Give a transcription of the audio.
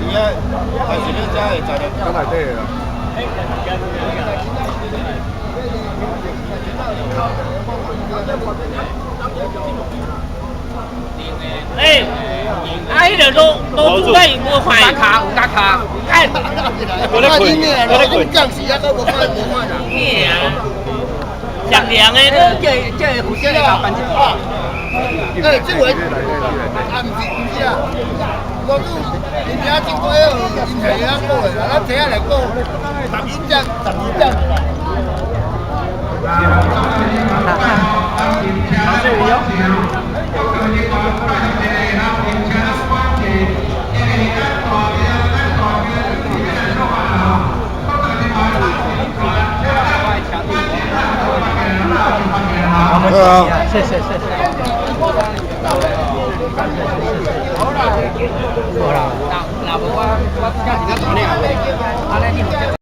伊啊，还是你才会食着。刚内底啊。哎，迄个都煮在无快，有加卡，哎，我咧困，我咧困，暂时啊，都无看人。凉凉的，这有这个板子啊。哎，这回啊，唔是啊，我都人家经过迄个银行啊过的啦，咱摕下来过12张。对啊，谢谢。好啦，那无我家己在做呢，安尼你。